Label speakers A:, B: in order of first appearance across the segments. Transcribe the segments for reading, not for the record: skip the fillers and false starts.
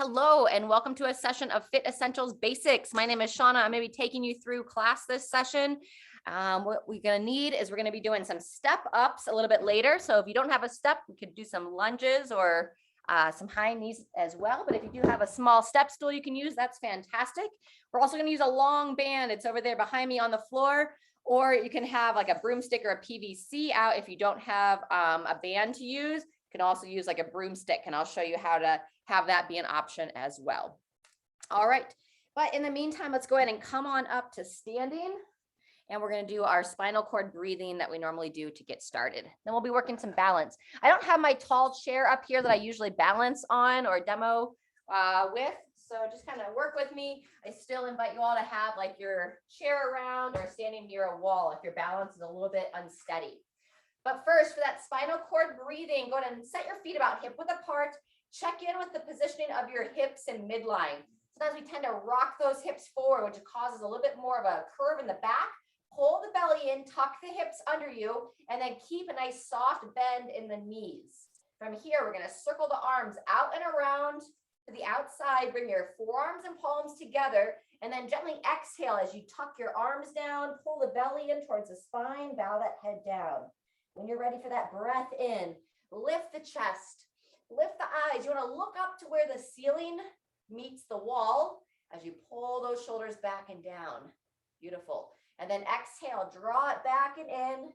A: Hello, and welcome to a session of FItEssentials Basics. My name is Shauna. I'm going to be taking you through class this session. What we're going to need is we're going to be doing some step ups a little bit later. So if you don't have a step, we could do some lunges or some high knees as well. But if you do have a small step stool you can use, that's fantastic. We're also going to use a long band. It's over there behind me on the floor. Or you can have like a broomstick or a PVC out if you don't have a band to use. You can also use like a broomstick, and I'll show you how to have that be an option as well. All right, but in the meantime, let's go ahead and come on up to standing, and we're going to do our spinal cord breathing that we normally do to get started. Then we'll be working some balance. I don't have my tall chair up here that I usually balance on or demo with, so just kind of work with me. I still invite you all to have like your chair around or standing near a wall if your balance is a little bit unsteady. But first, for that spinal cord breathing, go ahead and set your feet about hip width apart. Check in with the positioning of your hips in midline. Sometimes we tend to rock those hips forward, which causes a little bit more of a curve in the back. Pull the belly in, tuck the hips under you, and then keep a nice soft bend in the knees. From here, we're going to circle the arms out and around to the outside. Bring your forearms and palms together, and then gently exhale as you tuck your arms down, pull the belly in towards the spine, bow that head down. When you're ready for that breath in, lift the chest, lift the eyes. You want to look up to where the ceiling meets the wall as you pull those shoulders back and down. Beautiful. And then exhale, draw it back and in,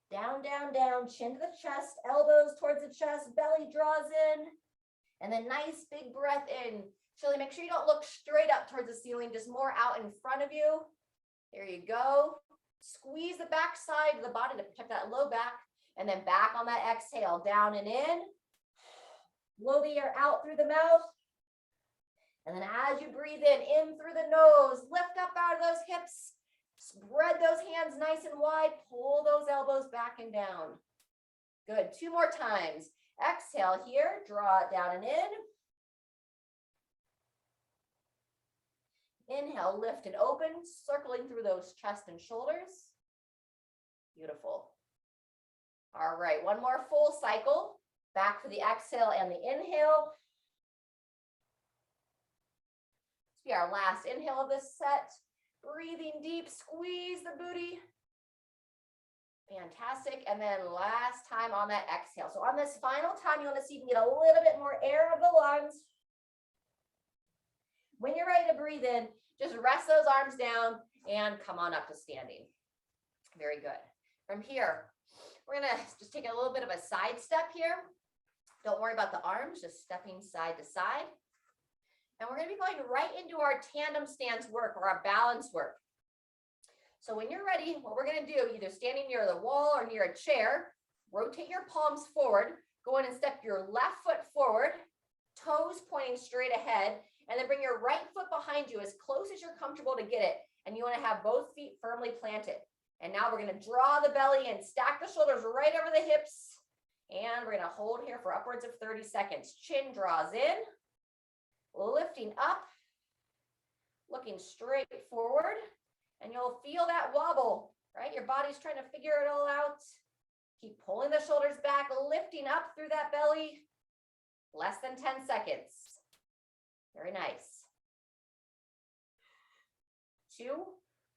A: down, down, down, chin to the chest, elbows towards the chest, belly draws in, and then nice big breath in. Shirley, make sure you don't look straight up towards the ceiling, just more out in front of you. There you go. Squeeze the back side of the body to protect that low back, and then back on that exhale, down and in. Blow the air out through the mouth. And then as you breathe in through the nose, lift up out of those hips, spread those hands nice and wide, pull those elbows back and down. Good, 2 more times. Exhale here, draw it down and in. Inhale, lift and open, circling through those chest and shoulders. Beautiful. All right, 1 more full cycle. Back for the exhale and the inhale. This will be our last inhale of this set. Breathing deep, squeeze the booty. Fantastic. And then last time on that exhale. So on this final time, you want to see if you can get a little bit more air of the lungs. When you're ready to breathe in, just rest those arms down and come on up to standing. Very good. From here, we're going to just take a little bit of a side step here. Don't worry about the arms, just stepping side to side. And we're going to be going right into our tandem stance work or our balance work. So when you're ready, what we're going to do, either standing near the wall or near a chair, rotate your palms forward, go in and step your left foot forward, toes pointing straight ahead, and then bring your right foot behind you as close as you're comfortable to get it. And you want to have both feet firmly planted. And now we're going to draw the belly and stack the shoulders right over the hips. And we're going to hold here for upwards of 30 seconds. Chin draws in, lifting up, looking straight forward. And you'll feel that wobble, right? Your body's trying to figure it all out. Keep pulling the shoulders back, lifting up through that belly. Less than 10 seconds. Very nice. 2,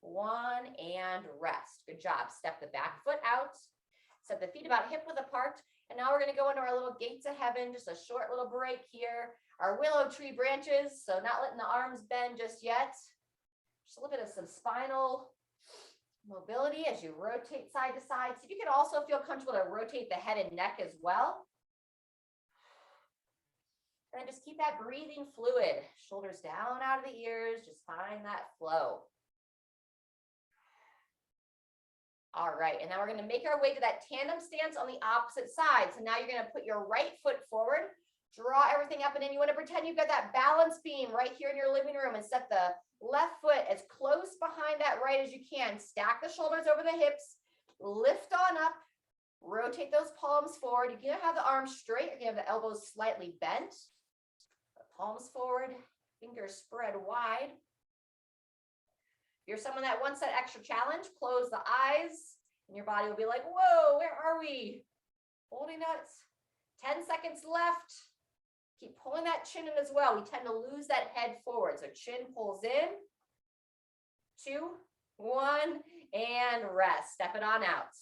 A: 1, and rest. Good job. Step the back foot out. Set the feet about hip width apart. And now we're going to go into our little gates of heaven. Just a short little break here. Our willow tree branches. So not letting the arms bend just yet. Just a little bit of some spinal mobility as you rotate side to side. So you can also feel comfortable to rotate the head and neck as well. And just keep that breathing fluid. Shoulders down out of the ears. Just find that flow. All right, and now we're going to make our way to that tandem stance on the opposite side. So now you're going to put your right foot forward, draw everything up, and then you want to pretend you've got that balance beam right here in your living room and set the left foot as close behind that right as you can. Stack the shoulders over the hips, lift on up, rotate those palms forward. You can have the arms straight, you can have the elbows slightly bent. Palms forward, fingers spread wide. If you're someone that wants that extra challenge, close the eyes and your body will be like, whoa, where are we? Holding it. 10 seconds left. Keep pulling that chin in as well. We tend to lose that head forward. So chin pulls in, 2, 1, and rest. Step it on out.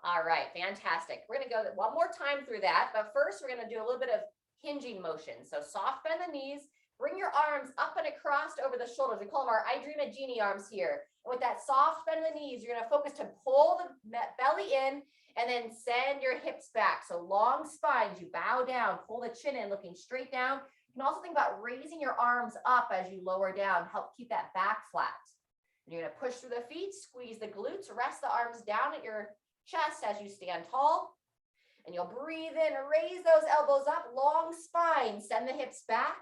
A: All right, fantastic. We're gonna go one more time through that, but first we're gonna do a little bit of hinging motion. So soft bend the knees, bring your arms up and across over the shoulders. We call them our I Dream a Genie arms here. And with that soft bend of the knees, you're gonna focus to pull the belly in and then send your hips back. So long spines, you bow down, pull the chin in, looking straight down. You can also think about raising your arms up as you lower down, help keep that back flat. And you're gonna push through the feet, squeeze the glutes, rest the arms down at your chest as you stand tall. And you'll breathe in, raise those elbows up, long spine, send the hips back.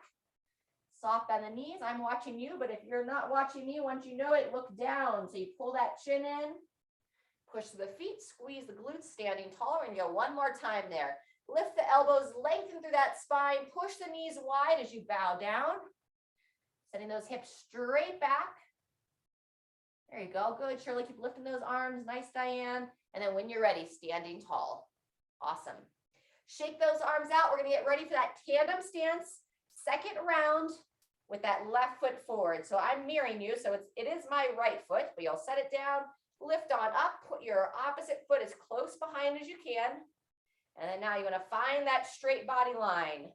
A: Soft bend the knees. I'm watching you, but if you're not watching me, once you know it, look down. So you pull that chin in, push the feet, squeeze the glutes, standing taller, and go one more time there. Lift the elbows, lengthen through that spine, push the knees wide as you bow down, sending those hips straight back. There you go. Good, Shirley. Keep lifting those arms. Nice, Diane. And then when you're ready, standing tall. Awesome. Shake those arms out. We're going to get ready for that tandem stance, second round with that left foot forward. So I'm mirroring you. So it is my right foot, but you'll set it down, lift on up, put your opposite foot as close behind as you can. And then now you're going to find that straight body line.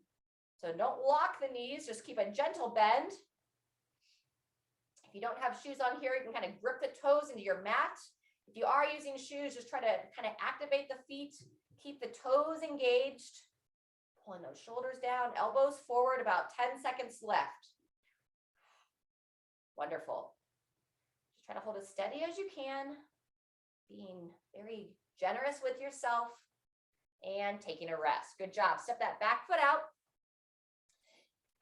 A: So don't lock the knees, just keep a gentle bend. If you don't have shoes on here, you can kind of grip the toes into your mat. If you are using shoes, just try to kind of activate the feet, keep the toes engaged, pulling those shoulders down, elbows forward, about 10 seconds left. Wonderful. Just try to hold as steady as you can, being very generous with yourself and taking a rest. Good job. Step that back foot out.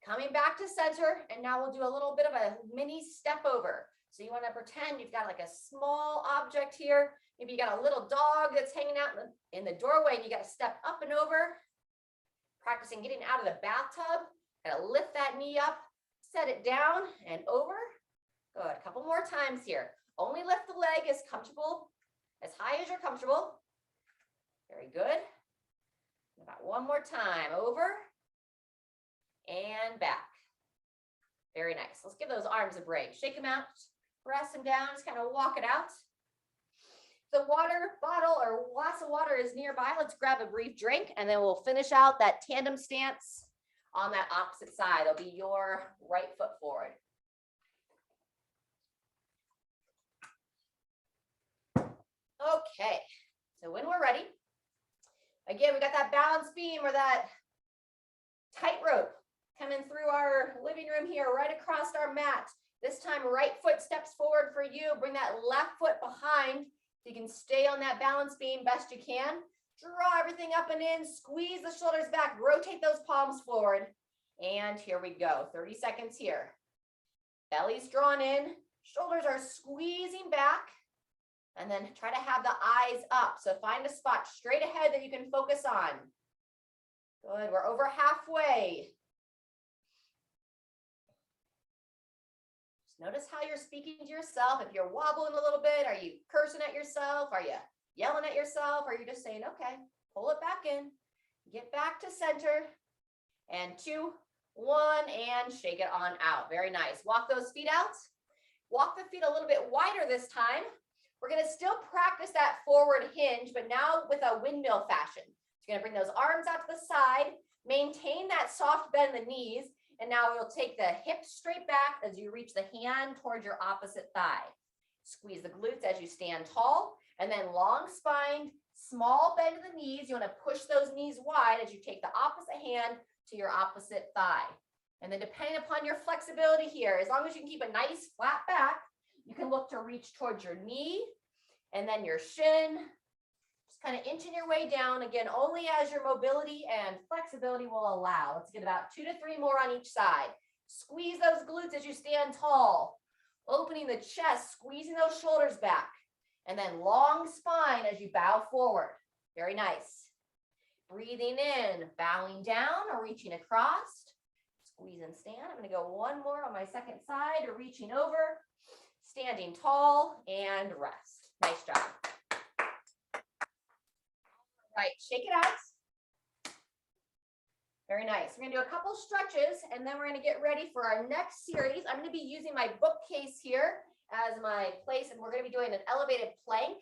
A: Coming back to center, and now we'll do a little bit of a mini step over. So you want to pretend you've got like a small object here. Maybe you got a little dog that's hanging out in the doorway, and you got to step up and over. Practicing getting out of the bathtub. Got to lift that knee up, set it down and over. Good. A couple more times here. Only lift the leg as comfortable, as high as you're comfortable. Very good. About one more time. Over and back. Very nice. Let's give those arms a break. Shake them out, press them down, just kind of walk it out. The water bottle or glass of water is nearby. Let's grab a brief drink, and then we'll finish out that tandem stance on that opposite side. It'll be your right foot forward. Okay, so when we're ready, again, we got that balance beam or that tightrope coming through our living room here, right across our mat. This time, right foot steps forward for you. Bring that left foot behind so you can stay on that balance beam best you can. Draw everything up and in, squeeze the shoulders back, rotate those palms forward. And here we go, 30 seconds here. Belly's drawn in, shoulders are squeezing back. And then try to have the eyes up. So find a spot straight ahead that you can focus on. Good, we're over halfway. Just notice how you're speaking to yourself. If you're wobbling a little bit, are you cursing at yourself? Are you yelling at yourself? Or are you just saying, okay, pull it back in, get back to center, and 2, 1, and shake it on out. Very nice. Walk those feet out. Walk the feet a little bit wider this time. We're going to still practice that forward hinge, but now with a windmill fashion. So you're going to bring those arms out to the side, maintain that soft bend in the knees, and now we'll take the hips straight back as you reach the hand towards your opposite thigh. Squeeze the glutes as you stand tall, and then long spine, small bend in the knees. You want to push those knees wide as you take the opposite hand to your opposite thigh. And then depending upon your flexibility here, as long as you can keep a nice flat back, you can look to reach towards your knee and then your shin, just kind of inching your way down. Again, only as your mobility and flexibility will allow. Let's get about 2 to 3 more on each side. Squeeze those glutes as you stand tall, opening the chest, squeezing those shoulders back, and then long spine as you bow forward. Very nice. Breathing in, bowing down or reaching across. Squeeze and stand. I'm going to go one more on my second side, or reaching over. Standing tall and rest. Nice job. All right, shake it out. Very nice. We're gonna do a couple stretches and then we're gonna get ready for our next series. I'm gonna be using my bookcase here as my place, and we're gonna be doing an elevated plank.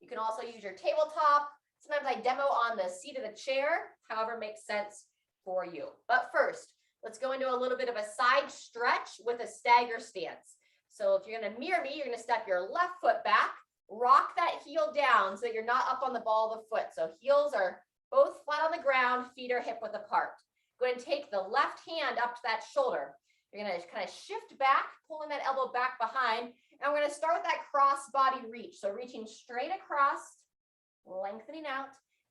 A: You can also use your tabletop. Sometimes I demo on the seat of the chair, however makes sense for you. But first, let's go into a little bit of a side stretch with a stagger stance. So if you're gonna mirror me, you're gonna step your left foot back, rock that heel down so you're not up on the ball of the foot. So heels are both flat on the ground, feet are hip width apart. Go ahead and take the left hand up to that shoulder. You're gonna kind of shift back, pulling that elbow back behind, and we're gonna start with that cross body reach. So reaching straight across, lengthening out,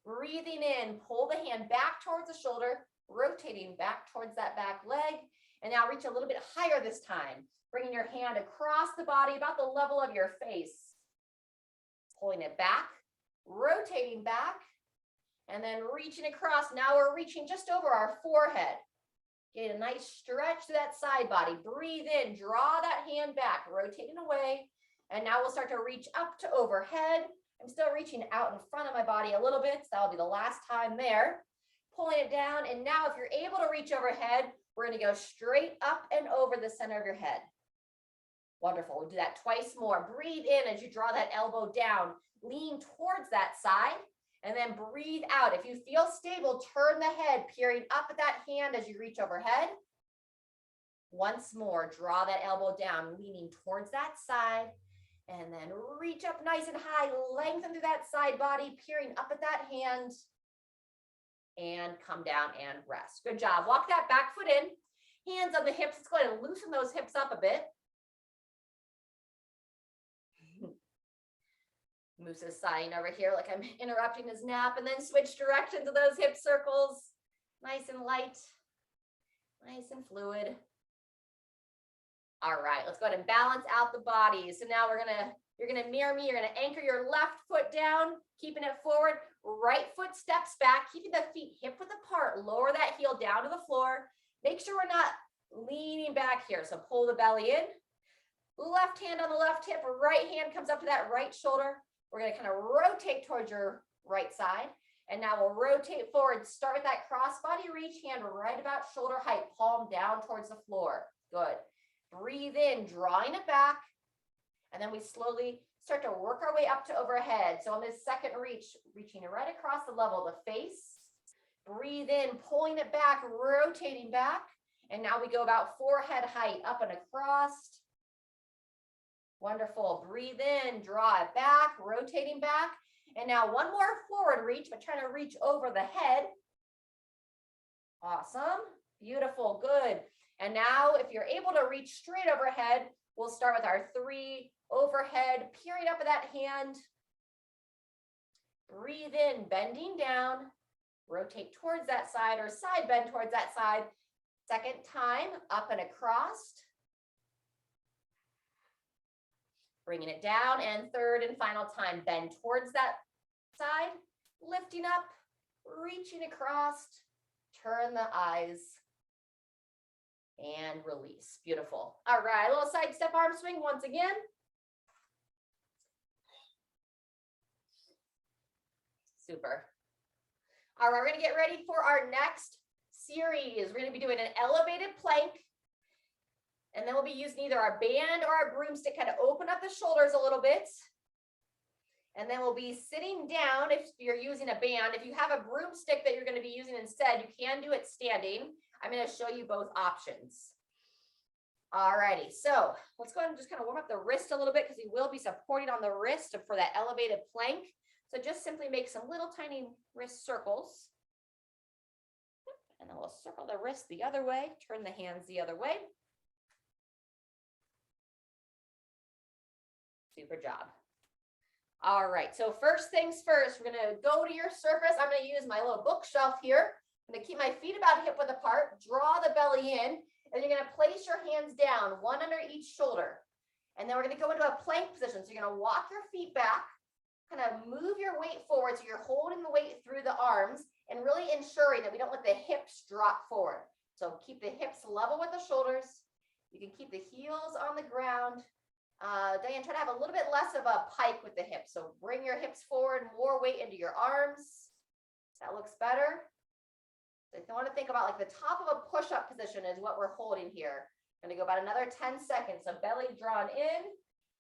A: breathing in, pull the hand back towards the shoulder, rotating back towards that back leg, and now reach a little bit higher this time, bringing your hand across the body about the level of your face, pulling it back, rotating back, and then reaching across. Now we're reaching just over our forehead. Get a nice stretch to that side body. Breathe in, draw that hand back, rotating away. And now we'll start to reach up to overhead. I'm still reaching out in front of my body a little bit. So that'll be the last time there. Pulling it down. And now if you're able to reach overhead, we're going to go straight up and over the center of your head. Wonderful. We'll do that twice more. Breathe in as you draw that elbow down. Lean towards that side. And then breathe out. If you feel stable, turn the head, peering up at that hand as you reach overhead. Once more, draw that elbow down, leaning towards that side. And then reach up nice and high, lengthen through that side body, peering up at that hand. And come down and rest. Good job. Walk that back foot in. Hands on the hips. Let's go ahead and loosen those hips up a bit. Moose is sighing over here like I'm interrupting his nap, and then switch directions of those hip circles. Nice and light, nice and fluid. All right, let's go ahead and balance out the body. So now you're gonna mirror me. You're gonna anchor your left foot down, keeping it forward. Right foot steps back, keeping the feet hip width apart. Lower that heel down to the floor. Make sure we're not leaning back here. So pull the belly in. Left hand on the left hip, right hand comes up to that right shoulder. We're going to kind of rotate towards your right side. And now we'll rotate forward. Start with that crossbody reach, hand right about shoulder height, palm down towards the floor. Good. Breathe in, drawing it back. And then we slowly start to work our way up to overhead. So on this second reach, reaching right across the level of the face. Breathe in, pulling it back, rotating back. And now we go about forehead height, up and across. Wonderful. Breathe in, draw it back, rotating back. And now one more forward reach, but trying to reach over the head. Awesome. Beautiful. Good. And now if you're able to reach straight overhead, we'll start with our 3 overhead, peering up at that hand. Breathe in, bending down, rotate towards that side or side bend towards that side. Second time, up and across. Bringing it down, and third and final time, bend towards that side, lifting up, reaching across, turn the eyes, and release. Beautiful. All right, a little side step arm swing once again. Super. All right, we're gonna get ready for our next series. We're gonna be doing an elevated plank. And then we'll be using either our band or our broomstick, kind of open up the shoulders a little bit. And then we'll be sitting down if you're using a band. If you have a broomstick that you're going to be using instead, you can do it standing. I'm going to show you both options. All righty, so let's go ahead and just kind of warm up the wrist a little bit because we will be supporting on the wrist for that elevated plank. So just simply make some little tiny wrist circles. And then we'll circle the wrist the other way, turn the hands the other way. Super job. All right, so first things first, we're gonna go to your surface. I'm gonna use my little bookshelf here. I'm gonna keep my feet about hip width apart, draw the belly in, and you're gonna place your hands down, one under each shoulder. And then we're gonna go into a plank position. So you're gonna walk your feet back, kind of move your weight forward so you're holding the weight through the arms and really ensuring that we don't let the hips drop forward. So keep the hips level with the shoulders. You can keep the heels on the ground. Diane, try to have a little bit less of a pike with the hips. So bring your hips forward, more weight into your arms. That looks better. So if you want to think about like the top of a push-up position is what we're holding here. I'm going to go about another 10 seconds. So belly drawn in.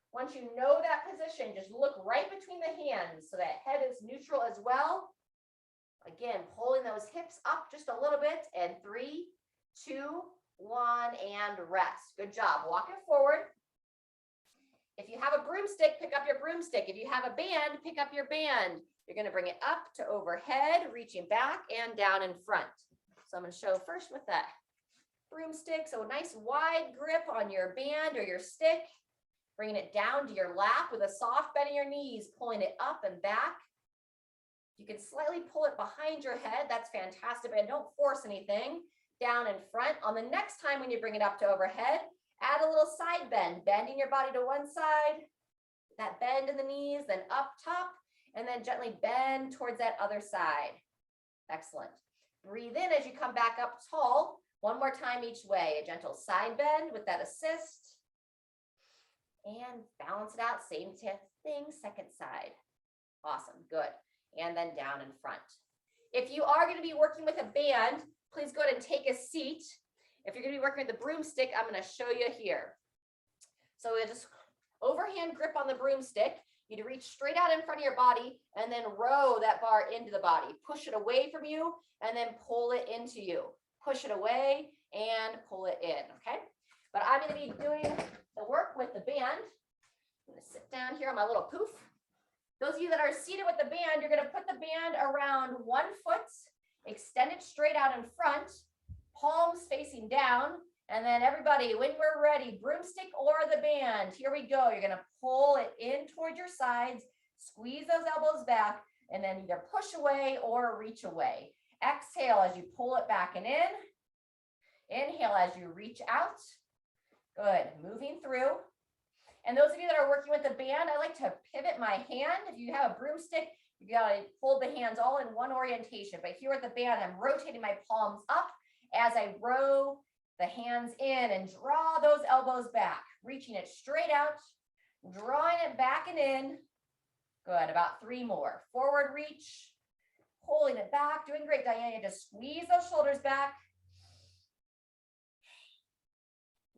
A: Once you know that position, just look right between the hands so that head is neutral as well. Again, pulling those hips up just a little bit. And 3, 2, 1, and rest. Good job. Walk it forward. If you have a broomstick, pick up your broomstick. If you have a band, pick up your band. You're going to bring it up to overhead, reaching back and down in front. So I'm going to show first with that broomstick. So a nice wide grip on your band or your stick, bringing it down to your lap with a soft bend in your knees, pulling it up and back. You can slightly pull it behind your head. That's fantastic, but don't force anything. Down in front. On the next time when you bring it up to overhead, add a little side bend, bending your body to one side, that bend in the knees, then up top, and then gently bend towards that other side. Excellent. Breathe in as you come back up tall. One more time each way. A gentle side bend with that assist. And balance it out. Same thing, second side. Awesome. Good. And then down in front. If you are going to be working with a band, please go ahead and take a seat. If you're going to be working with the broomstick, I'm going to show you here. So we just overhand grip on the broomstick. You need to reach straight out in front of your body and then row that bar into the body. Push it away from you and then pull it into you. Push it away and pull it in, okay? But I'm going to be doing the work with the band. I'm going to sit down here on my little poof. Those of you that are seated with the band, you're going to put the band around 1 foot, extend it straight out in front, palms facing down, and then everybody, when we're ready, broomstick or the band, here we go. You're going to pull it in toward your sides, squeeze those elbows back, and then either push away or reach away. Exhale as you pull it back and in. Inhale as you reach out. Good. Moving through. And those of you that are working with the band, I like to pivot my hand. If you have a broomstick, you got to hold the hands all in one orientation. But here at the band, I'm rotating my palms up as I row the hands in and draw those elbows back, reaching it straight out, drawing it back and in. Good. About 3 more. Forward reach, pulling it back. Doing great, Diane. Just squeeze those shoulders back.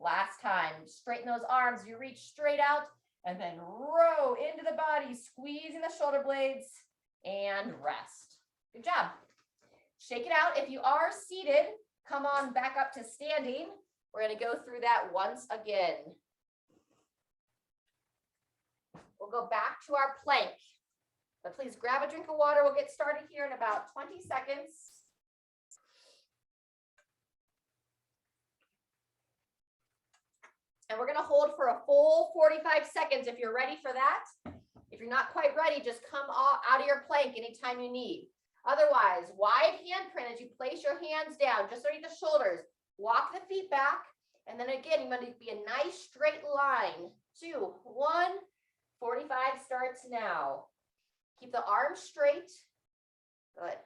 A: Last time, straighten those arms. You reach straight out and then row into the body, squeezing the shoulder blades and rest. Good job. Shake it out. If you are seated, come on back up to standing. We're going to go through that once again. We'll go back to our plank. But please grab a drink of water. We'll get started here in about 20 seconds. And we're going to hold for a full 45 seconds if you're ready for that. If you're not quite ready, just come out of your plank anytime you need. Otherwise, wide handprint as you place your hands down, just underneath the shoulders. Walk the feet back. And then again, you want to be a nice straight line. 2, 1, 45 starts now. Keep the arms straight. Good.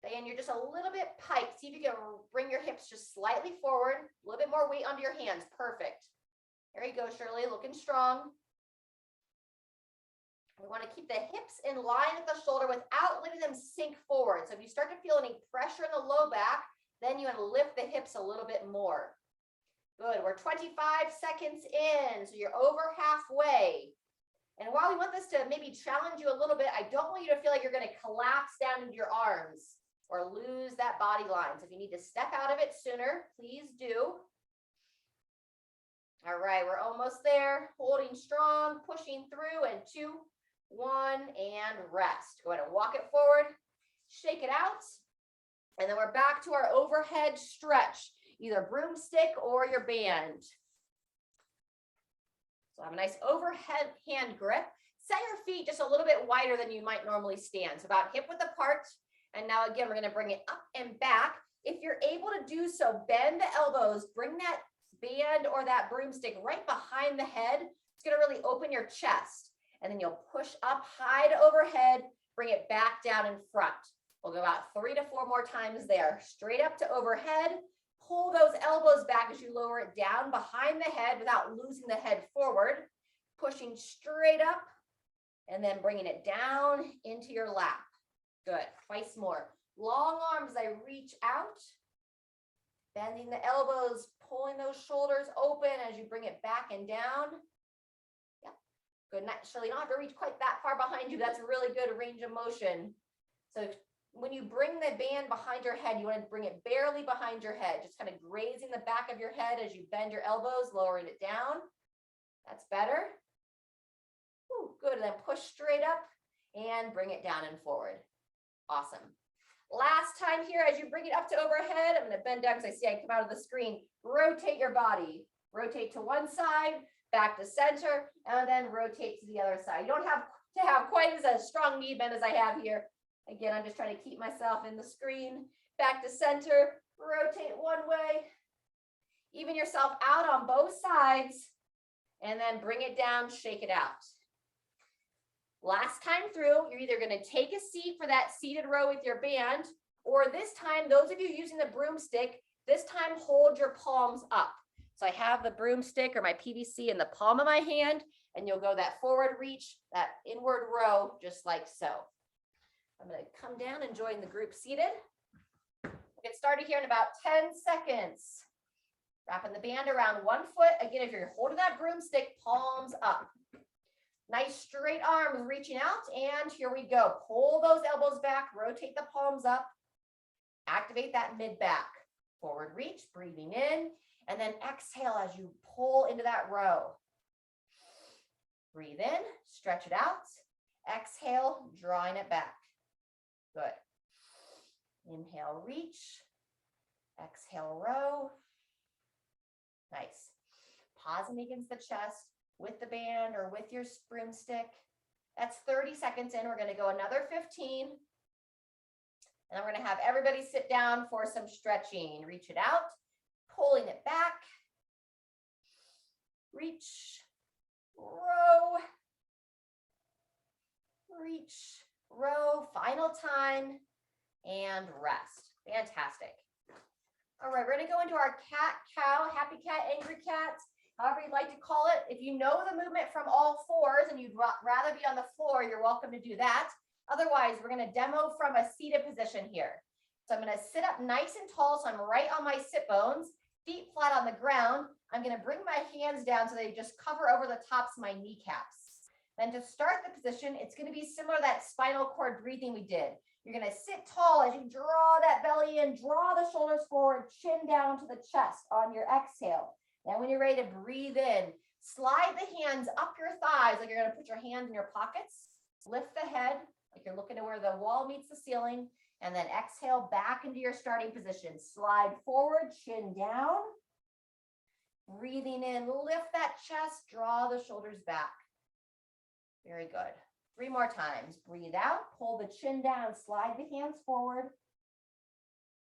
A: Diane, you're just a little bit piked. See if you can bring your hips just slightly forward. A little bit more weight onto your hands. Perfect. There you go, Shirley, looking strong. We want to keep the hips in line with the shoulder without letting them sink forward. So if you start to feel any pressure in the low back, then you want to lift the hips a little bit more. Good, we're 25 seconds in, so you're over halfway. And while we want this to maybe challenge you a little bit, I don't want you to feel like you're going to collapse down into your arms or lose that body line. So if you need to step out of it sooner, please do. All right, we're almost there. Holding strong, pushing through, and 2, 1, and rest. Go ahead and walk it forward, shake it out, and then we're back to our overhead stretch, either broomstick or your band. So have a nice overhead hand grip. Set your feet just a little bit wider than you might normally stand. So about hip width apart. And now again, we're going to bring it up and back. If you're able to do so, bend the elbows, bring that band or that broomstick right behind the head. It's going to really open your chest. And then you'll push up high to overhead, bring it back down in front. We'll go about 3 to 4 more times there. Straight up to overhead. Pull those elbows back as you lower it down behind the head without losing the head forward. Pushing straight up and then bringing it down into your lap. Good. Twice more. Long arms as I reach out. Bending the elbows, pulling those shoulders open as you bring it back and down. Yep. Good. Naturally, you don't have to reach quite that far behind you. That's a really good range of motion. So when you bring the band behind your head, you want to bring it barely behind your head, just kind of grazing the back of your head as you bend your elbows, lowering it down. That's better. Ooh, good. And then push straight up and bring it down and forward. Awesome. Last time here, as you bring it up to overhead, I'm going to bend down because I see I come out of the screen. Rotate your body. Rotate to one side, back to center, and then rotate to the other side. You don't have to have quite as a strong knee bend as I have here. Again, I'm just trying to keep myself in the screen. Back to center, rotate one way. Even yourself out on both sides, and then bring it down, shake it out. Last time through, you're either going to take a seat for that seated row with your band, or this time, those of you using the broomstick, this time hold your palms up. So I have the broomstick or my PVC in the palm of my hand, and you'll go that forward reach, that inward row, just like so. I'm going to come down and join the group seated. We'll get started here in about 10 seconds. Wrapping the band around 1 foot. Again, if you're holding that broomstick, palms up. Nice straight arms reaching out, and here we go. Pull those elbows back, rotate the palms up, activate that mid back. Forward reach, breathing in, and then exhale as you pull into that row. Breathe in, stretch it out. Exhale, drawing it back. Good. Inhale, reach. Exhale, row. Nice. Pausing against the chest with the band or with your broomstick. That's 30 seconds in. We're going to go another 15. And then we're going to have everybody sit down for some stretching. Reach it out, pulling it back. Reach, row, reach, row. Final time, and rest. Fantastic. All right, we're going to go into our cat, cow, happy cat, angry cat, however you'd like to call it. If you know the movement from all fours and you'd rather be on the floor, you're welcome to do that. Otherwise, we're going to demo from a seated position here. So I'm going to sit up nice and tall, so I'm right on my sit bones, feet flat on the ground. I'm going to bring my hands down so they just cover over the tops of my kneecaps. Then to start the position, it's going to be similar to that spinal cord breathing we did. You're going to sit tall as you draw that belly in, draw the shoulders forward, chin down to the chest on your exhale. Then when you're ready to breathe in, slide the hands up your thighs like you're going to put your hands in your pockets. Lift the head like you're looking to where the wall meets the ceiling. And then exhale back into your starting position. Slide forward, chin down. Breathing in, lift that chest, draw the shoulders back. Very good. 3 more times. Breathe out, pull the chin down, slide the hands forward.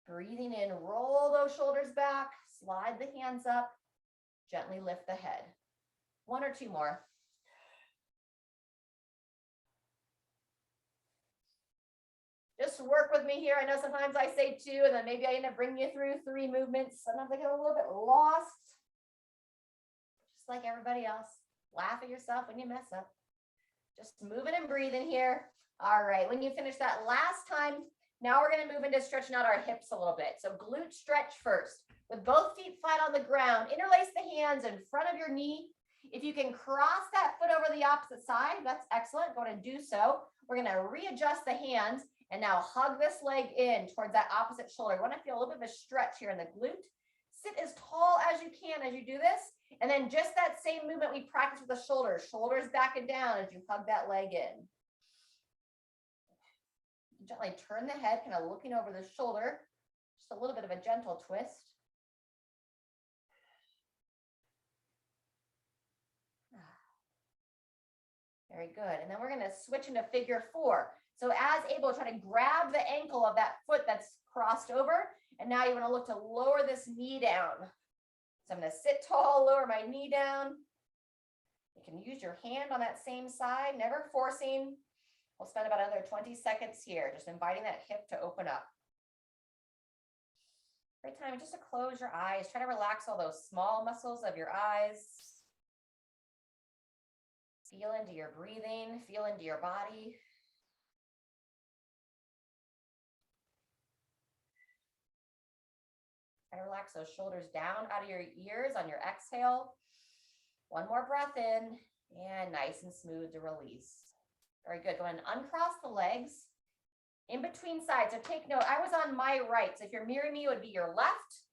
A: Breathing in, roll those shoulders back, slide the hands up, gently lift the head. 1 or 2 more. Just work with me here. I know sometimes I say 2, and then maybe I end up bringing you through 3 movements. Sometimes I get a little bit lost, just like everybody else. Laugh at yourself when you mess up. Just moving and breathing here. All right, when you finish that last time, now we're going to move into stretching out our hips a little bit. So glute stretch first. With both feet flat on the ground, interlace the hands in front of your knee. If you can cross that foot over the opposite side, that's excellent. Go ahead and do so. We're going to readjust the hands and now hug this leg in towards that opposite shoulder. You want to feel a little bit of a stretch here in the glute. Sit as tall as you can as you do this. And then just that same movement we practice with the shoulders. Shoulders back and down as you hug that leg in. Gently turn the head, kind of looking over the shoulder. Just a little bit of a gentle twist. Very good. And then we're going to switch into figure 4. So as able, try to grab the ankle of that foot that's crossed over. And now you want to look to lower this knee down. So I'm going to sit tall, lower my knee down. You can use your hand on that same side, never forcing. We'll spend about another 20 seconds here, just inviting that hip to open up. Great time just to close your eyes. Try to relax all those small muscles of your eyes. Feel into your breathing, feel into your body. Try to relax those shoulders down out of your ears on your exhale. One more breath in, and nice and smooth to release. Very good. Go ahead and uncross the legs in between sides. So take note, I was on my right. So if you're mirroring me, it would be your left.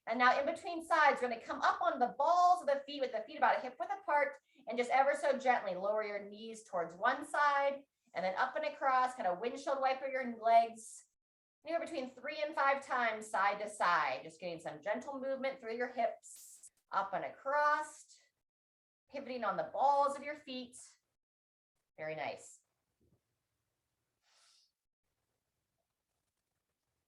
A: And now in between sides, we're going to come up on the balls of the feet with the feet about a hip width apart, and just ever so gently lower your knees towards one side and then up and across, kind of windshield wiper your legs. Anywhere between 3 and 5 times side to side, just getting some gentle movement through your hips, up and across, pivoting on the balls of your feet. Very nice.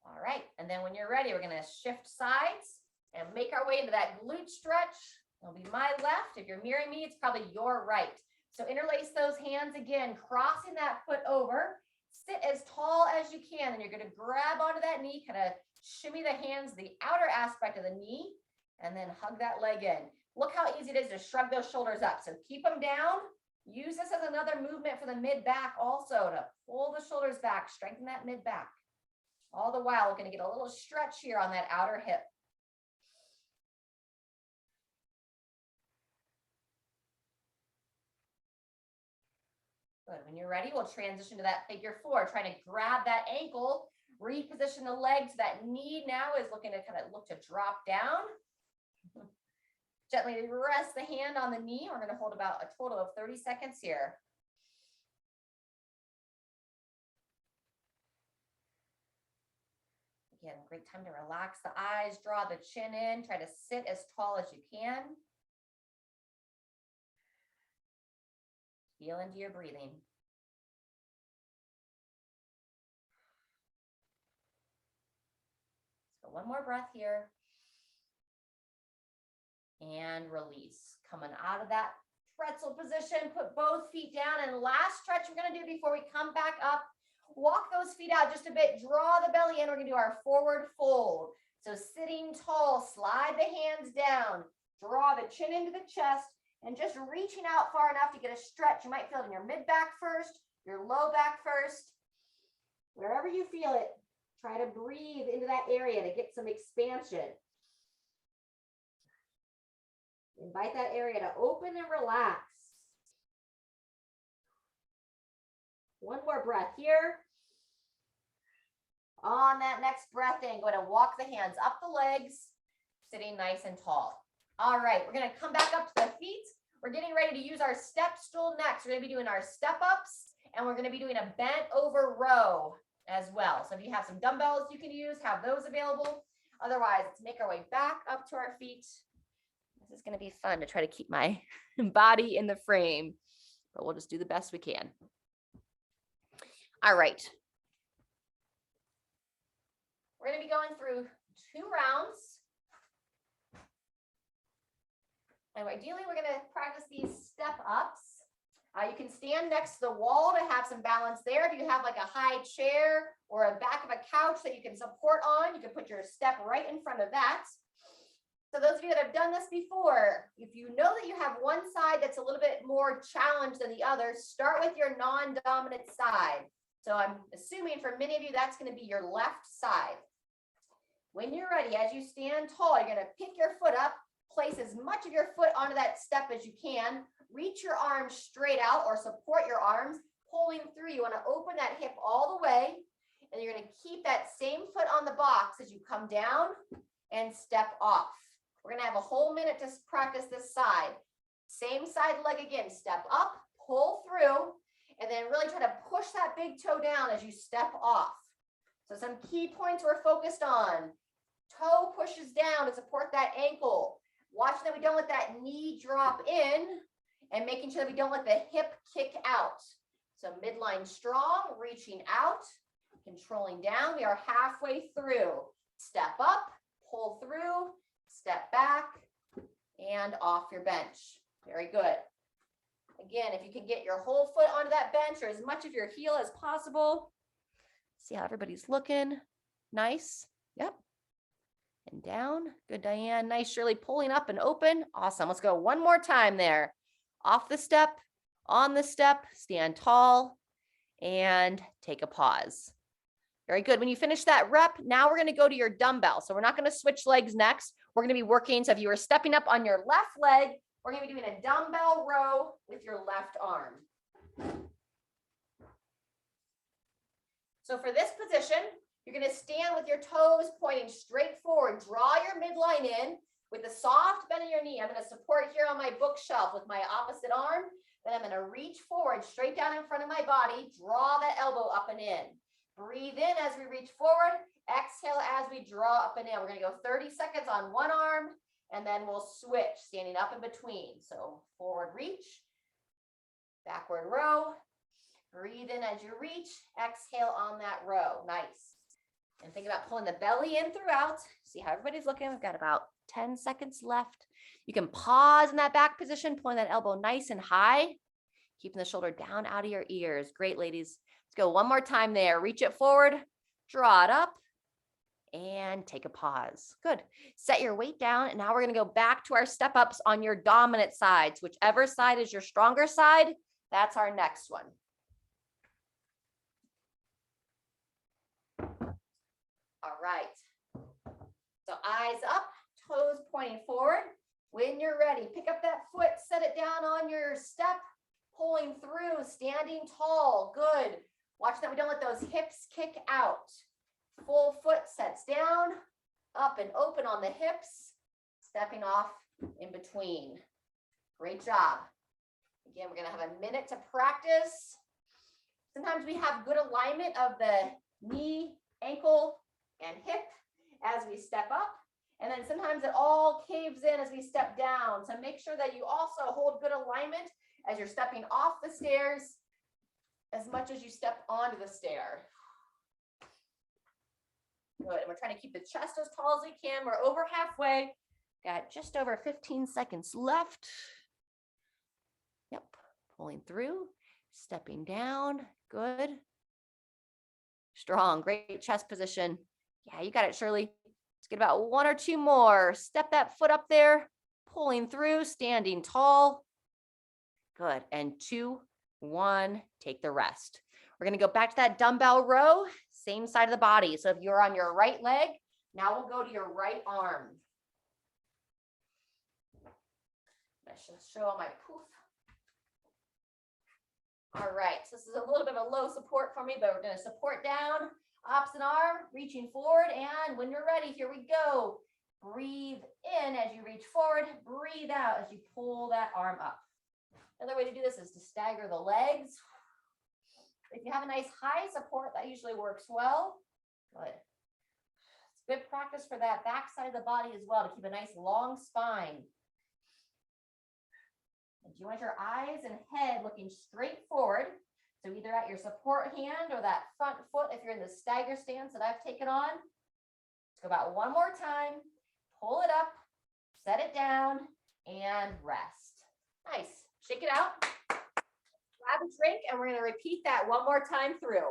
A: All right, and then when you're ready, we're going to shift sides and make our way into that glute stretch. It'll be my left. If you're mirroring me, it's probably your right. So interlace those hands again, crossing that foot over. Sit as tall as you can, and you're going to grab onto that knee, kind of shimmy the hands, the outer aspect of the knee, and then hug that leg in. Look how easy it is to shrug those shoulders up. So keep them down. Use this as another movement for the mid-back also to pull the shoulders back, strengthen that mid-back. All the while, we're going to get a little stretch here on that outer hip. Good. When you're ready, we'll transition to that figure 4, trying to grab that ankle, reposition the leg so that knee now is looking to kind of look to drop down. Gently rest the hand on the knee. We're going to hold about a total of 30 seconds here. Again, great time to relax the eyes, draw the chin in, try to sit as tall as you can. Feel into your breathing. So one more breath here. And release. Coming out of that pretzel position, put both feet down, and last stretch we're going to do before we come back up. Walk those feet out just a bit, draw the belly in. We're going to do our forward fold. So sitting tall, slide the hands down, draw the chin into the chest, and just reaching out far enough to get a stretch. You might feel it in your mid-back first, your low back first. Wherever you feel it, try to breathe into that area to get some expansion. Invite that area to open and relax. One more breath here. On that next breath in, go ahead and walk the hands up the legs, sitting nice and tall. All right, we're going to come back up to the feet. We're getting ready to use our step stool next. We're going to be doing our step ups, and we're going to be doing a bent over row as well. So if you have some dumbbells you can use, have those available. Otherwise, let's make our way back up to our feet. This is going to be fun to try to keep my body in the frame, but we'll just do the best we can. All right. We're going to be going through 2 rounds. And ideally, we're going to practice these step ups. You can stand next to the wall to have some balance there. If you have like a high chair or a back of a couch that you can support on, you can put your step right in front of that. So those of you that have done this before, if you know that you have one side that's a little bit more challenged than the other, start with your non-dominant side. So I'm assuming for many of you, that's going to be your left side. When you're ready, as you stand tall, you're going to pick your foot up, place as much of your foot onto that step as you can, reach your arms straight out or support your arms, pulling through. You want to open that hip all the way, and you're going to keep that same foot on the box as you come down and step off. We're going to have a whole minute to practice this side. Same side leg again, step up, pull through, and then really try to push that big toe down as you step off. So some key points we're focused on. Toe pushes down to support that ankle. Watching that we don't let that knee drop in, and making sure that we don't let the hip kick out. So midline strong, reaching out, controlling down. We are halfway through. Step up, pull through, step back, and off your bench. Very good. Again, if you can get your whole foot onto that bench or as much of your heel as possible. See how everybody's looking. Nice. Yep. And down. Good, Diane. Nice, Shirley. Pulling up and open. Awesome. Let's go one more time there. Off the step, on the step, stand tall, and take a pause. Very good. When you finish that rep, now we're going to go to your dumbbell. So we're not going to switch legs next. We're going to be working. So if you were stepping up on your left leg, we're going to be doing a dumbbell row with your left arm. So for this position, you're going to stand with your toes pointing straight forward. Draw your midline in with a soft bend in your knee. I'm going to support here on my bookshelf with my opposite arm. Then I'm going to reach forward straight down in front of my body. Draw that elbow up and in. Breathe in as we reach forward. Exhale as we draw up and in. We're going to go 30 seconds on one arm, and then we'll switch, standing up in between. So forward reach, backward row. Breathe in as you reach. Exhale on that row. Nice. And think about pulling the belly in throughout. See how everybody's looking. We've got about 10 seconds left. You can pause in that back position, pulling that elbow nice and high, keeping the shoulder down out of your ears. Great, ladies. Let's go one more time there. Reach it forward, draw it up, and take a pause. Good. Set your weight down, and now we're going to go back to our step ups on your dominant sides. Whichever side is your stronger side, that's our next one. All right. So eyes up, toes pointing forward. When you're ready, pick up that foot, set it down on your step, pulling through, standing tall. Good. Watch that we don't let those hips kick out. Full foot sets down, up and open on the hips, stepping off in between. Great job. Again, we're going to have a minute to practice. Sometimes we have good alignment of the knee, ankle, and hip as we step up. And then sometimes it all caves in as we step down. So make sure that you also hold good alignment as you're stepping off the stairs as much as you step onto the stair. Good. And we're trying to keep the chest as tall as we can. We're over halfway. Got just over 15 seconds left. Yep. Pulling through, stepping down. Good. Strong. Great chest position. Yeah, you got it, Shirley. Let's get about one or two more. Step that foot up there, pulling through, standing tall. Good. And 2, 1, take the rest. We're going to go back to that dumbbell row, same side of the body. So if you're on your right leg, now we'll go to your right arm. I should show all my poof. All right, so this is a little bit of a low support for me, but we're going to support down, opposite arm, reaching forward, and when you're ready, here we go. Breathe in as you reach forward, breathe out as you pull that arm up. Another way to do this is to stagger the legs. If you have a nice high support, that usually works well. Good. It's good practice for that back side of the body as well, to keep a nice long spine. And you want your eyes and head looking straight forward. So either at your support hand or that front foot, if you're in the stagger stance that I've taken on. Let's go about one more time. Pull it up, set it down, and rest. Nice. Shake it out. Grab a drink, and we're going to repeat that one more time through.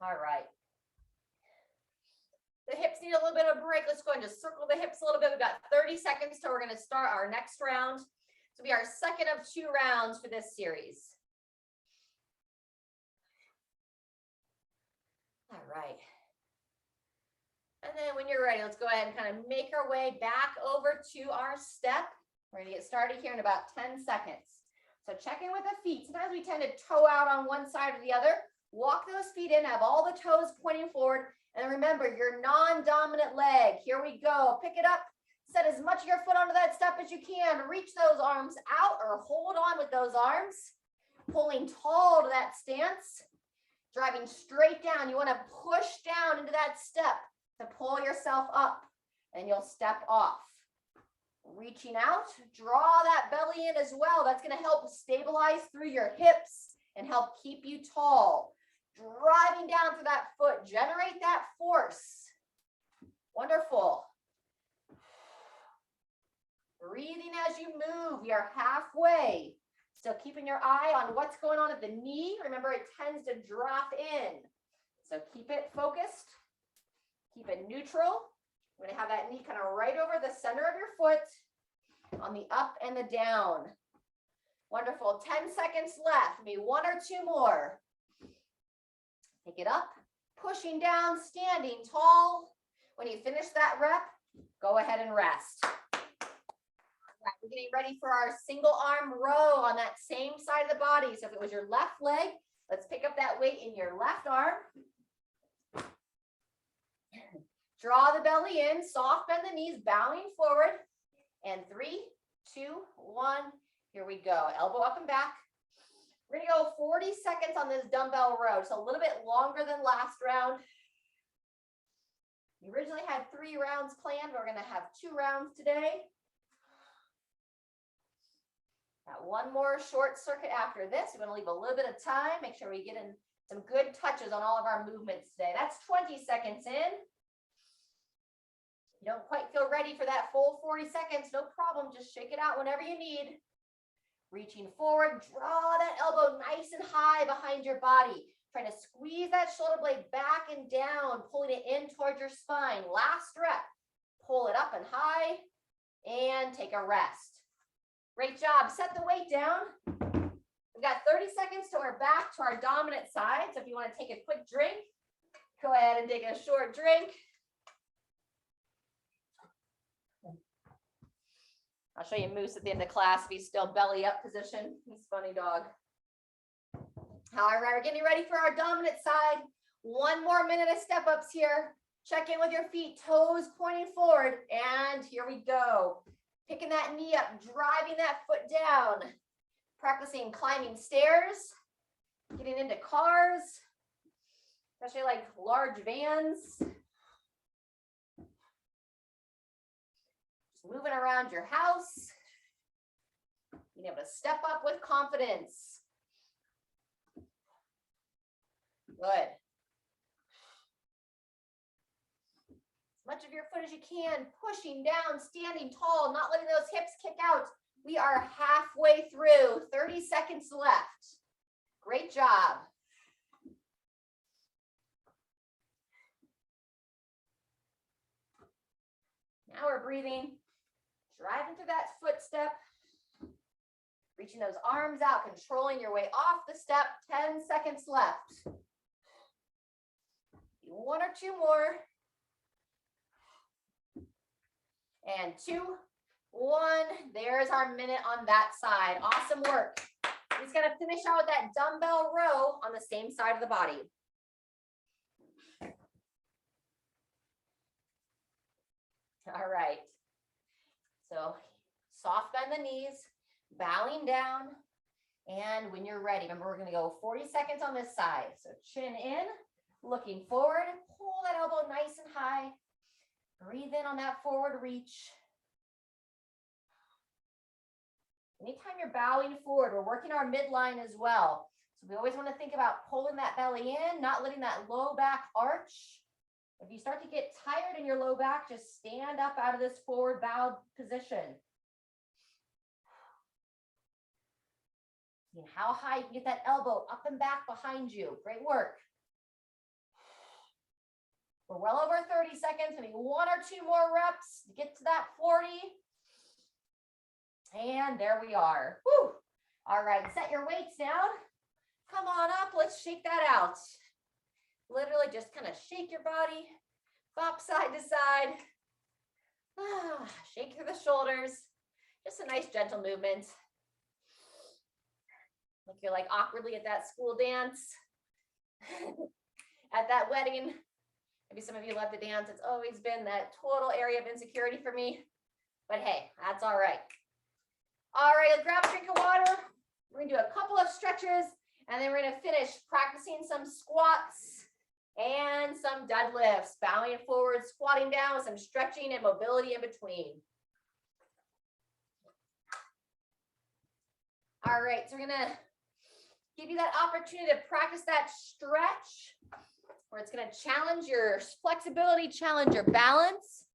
A: All right. The hips need a little bit of a break. Let's go and just circle the hips a little bit. We've got 30 seconds till we're going to start our next round. This will be our second of 2 rounds for this series. All right. And then when you're ready, let's go ahead and kind of make our way back over to our step. We're going to get started here in about 10 seconds. So check in with the feet. Sometimes we tend to toe out on one side or the other. Walk those feet in, have all the toes pointing forward. And remember, your non-dominant leg. Here we go. Pick it up. Set as much of your foot onto that step as you can. Reach those arms out or hold on with those arms. Pulling tall to that stance. Driving straight down. You want to push down into that step to pull yourself up, and you'll step off. Reaching out, draw that belly in as well. That's going to help stabilize through your hips and help keep you tall. Driving down through that foot, generate that force. Wonderful. Breathing as you move. We are halfway. Still keeping your eye on what's going on at the knee. Remember, it tends to drop in. So keep it focused. Keep it neutral. We're going to have that knee kind of right over the center of your foot. on the up and the down. Wonderful. 10 seconds left. Maybe 1 or 2 more. Take it up, pushing down, standing tall. When you finish that rep, go ahead and rest. All right, we're getting ready for our single arm row on that same side of the body. So if it was your left leg, let's pick up that weight in your left arm. Draw the belly in, soft bend the knees, bowing forward. And 3, 2, 1, here we go. Elbow up and back. We're gonna go 40 seconds on this dumbbell row, so a little bit longer than last round. We originally had 3 rounds planned, but we're gonna have 2 rounds today. Got 1 more short circuit after this. We're gonna leave a little bit of time, make sure we get in some good touches on all of our movements today. That's 20 seconds in. You don't quite feel ready for that full 40 seconds, no problem. Just shake it out whenever you need. Reaching forward, draw that elbow nice and high behind your body. Trying to squeeze that shoulder blade back and down, pulling it in towards your spine. Last rep. Pull it up and high and take a rest. Great job. Set the weight down. We've got 30 seconds till we're back to our dominant side. So if you want to take a quick drink, go ahead and take a short drink. I'll show you Moose at the end of class if he's still belly up position. He's a funny dog. All right, we're getting ready for our dominant side. 1 more minute of step ups here. Check in with your feet, toes pointing forward. And here we go. Picking that knee up, driving that foot down. Practicing climbing stairs, getting into cars, especially like large vans. Moving around your house, being able to step up with confidence. Good. As much of your foot as you can, pushing down, standing tall, not letting those hips kick out. We are halfway through, 30 seconds left. Great job. Now we're breathing. Driving through that footstep, reaching those arms out, controlling your way off the step. 10 seconds left. 1 or 2 more. And 2, 1. There's our minute on that side. Awesome work. We're just gonna finish out with that dumbbell row on the same side of the body. All right. So soft bend the knees, bowing down. And when you're ready, remember we're going to go 40 seconds on this side. So chin in, looking forward, pull that elbow nice and high. Breathe in on that forward reach. Anytime you're bowing forward, we're working our midline as well. So we always want to think about pulling that belly in, not letting that low back arch. If you start to get tired in your low back, just stand up out of this forward bowed position. And how high you can get that elbow up and back behind you. Great work. We're well over 30 seconds, maybe 1 or 2 more reps to get to that 40. And there we are. Woo. All right, set your weights down. Come on up, let's shake that out. Literally just kind of shake your body, bop side to side. Shake through the shoulders. Just a nice gentle movement. Like you're like awkwardly at that school dance, at that wedding. Maybe some of you love to dance. It's always been that total area of insecurity for me. But hey, that's all right. All right, let's grab a drink of water. We're gonna do a couple of stretches, and then we're gonna finish practicing some squats and some deadlifts, bowing forward, squatting down with some stretching and mobility in between. All right, so we're gonna give you that opportunity to practice that stretch where it's gonna challenge your flexibility, challenge your balance.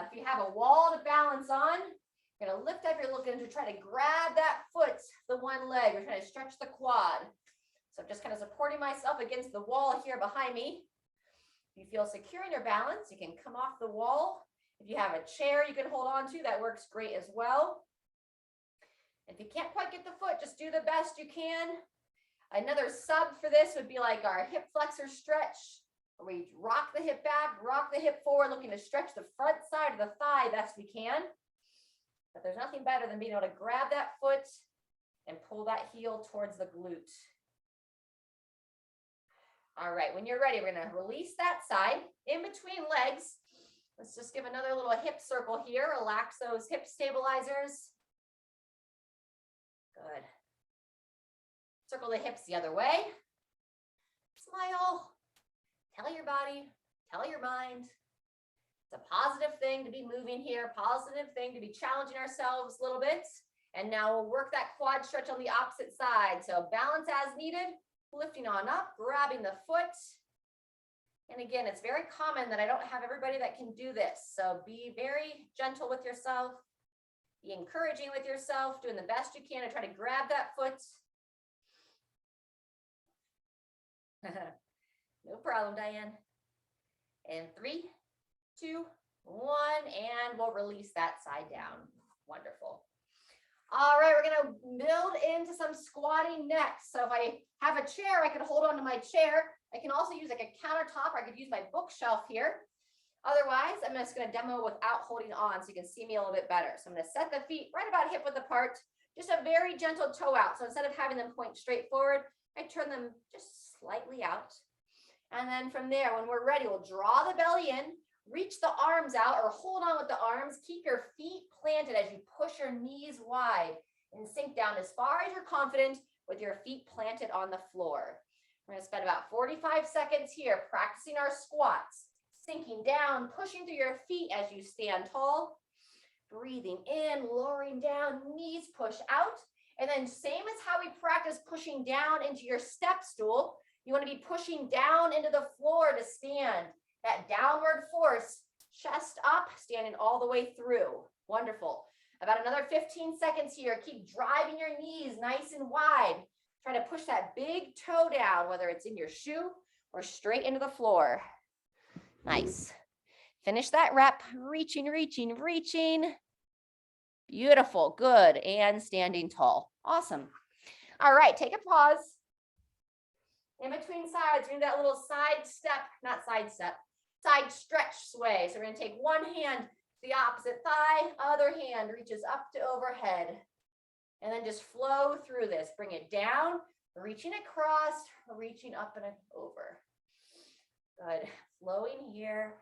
A: If you have a wall to balance on, you're gonna lift up, you're looking to try to grab that foot, the one leg, you're trying to stretch the quad. So I'm just kind of supporting myself against the wall here behind me. If you feel secure in your balance, you can come off the wall If you have a chair you can hold on to, that works great as well. If you can't quite get the foot, just do the best you can. Another sub for this would be like our hip flexor stretch, where we rock the hip back, rock the hip forward, looking to stretch the front side of the thigh best we can. But there's nothing better than being able to grab that foot and pull that heel towards the glute. All right, when you're ready, we're gonna release that side in between legs. Let's just give another little hip circle here. Relax those hip stabilizers. Good. Circle the hips the other way. Smile. Tell your body, tell your mind. It's a positive thing to be moving here, positive thing to be challenging ourselves a little bit. And now we'll work that quad stretch on the opposite side. So balance as needed, lifting on up, grabbing the foot. And again, it's very common that I don't have everybody that can do this. So be very gentle with yourself, be encouraging with yourself, doing the best you can to try to grab that foot. No problem, Diane. And 3, 2, 1, and we'll release that side down. Wonderful. All right, we're gonna build into some squatting next. So if I have a chair, I can hold onto my chair. I can also use like a countertop, or I could use my bookshelf here. Otherwise, I'm just gonna demo without holding on so you can see me a little bit better. So I'm gonna set the feet right about hip width apart, just a very gentle toe out. So instead of having them point straight forward, I turn them just slightly out. And then from there, when we're ready, we'll draw the belly in, reach the arms out or hold on with the arms. Keep your feet planted as you push your knees wide and sink down as far as you're confident with your feet planted on the floor. We're going to spend about 45 seconds here practicing our squats, sinking down, pushing through your feet as you stand tall, breathing in, lowering down, knees push out. And then same as how we practice pushing down into your step stool, you want to be pushing down into the floor to stand. That downward force, chest up, standing all the way through. Wonderful. About another 15 seconds here. Keep driving your knees nice and wide. Try to push that big toe down, whether it's in your shoe or straight into the floor. Nice. Finish that rep. Reaching, reaching, reaching. Beautiful. Good. And standing tall. Awesome. All right. Take a pause. In between sides, we're going to do that little side step, not side step, side stretch sway. So we're going to take one hand to the opposite thigh, other hand reaches up to overhead. And then just flow through this. Bring it down, reaching across, reaching up and over. Good. Flowing here.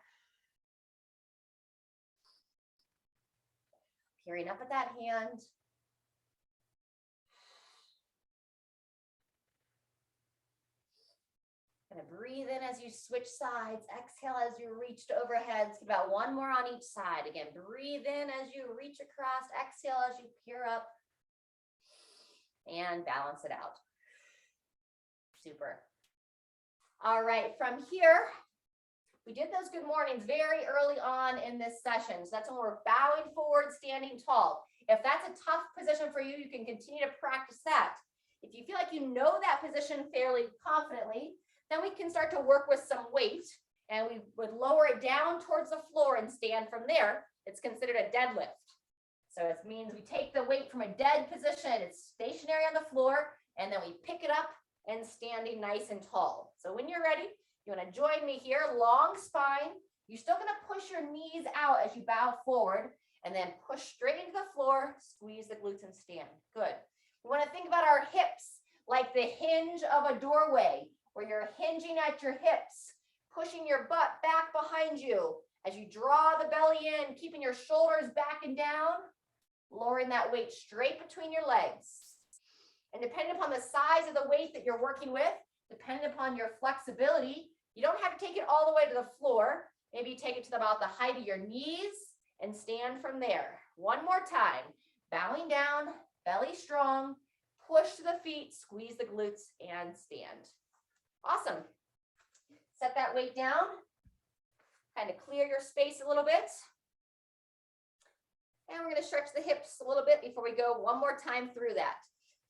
A: Peering up at that hand. Breathe in as you switch sides. Exhale as you reach to overhead. Let's get about one more on each side. Again, breathe in as you reach across. Exhale as you peer up. And balance it out. Super. All right, from here, we did those good mornings very early on in this session. So that's when we're bowing forward, standing tall. If that's a tough position for you, you can continue to practice that. If you feel like you know that position fairly confidently, then we can start to work with some weight, and we would lower it down towards the floor and stand from there. It's considered a deadlift. So it means we take the weight from a dead position, it's stationary on the floor, and then we pick it up and standing nice and tall. So when you're ready, you want to join me here, long spine. You're still going to push your knees out as you bow forward, and then push straight into the floor, squeeze the glutes and stand. Good. We want to think about our hips like the hinge of a doorway, where you're hinging at your hips, pushing your butt back behind you as you draw the belly in, keeping your shoulders back and down, lowering that weight straight between your legs. And depending upon the size of the weight that you're working with, depending upon your flexibility, you don't have to take it all the way to the floor. Maybe you take it to about the height of your knees and stand from there. One more time, bowing down, belly strong, push to the feet, squeeze the glutes and stand. Awesome. Set that weight down, kind of clear your space a little bit. And we're going to stretch the hips a little bit before we go one more time through that.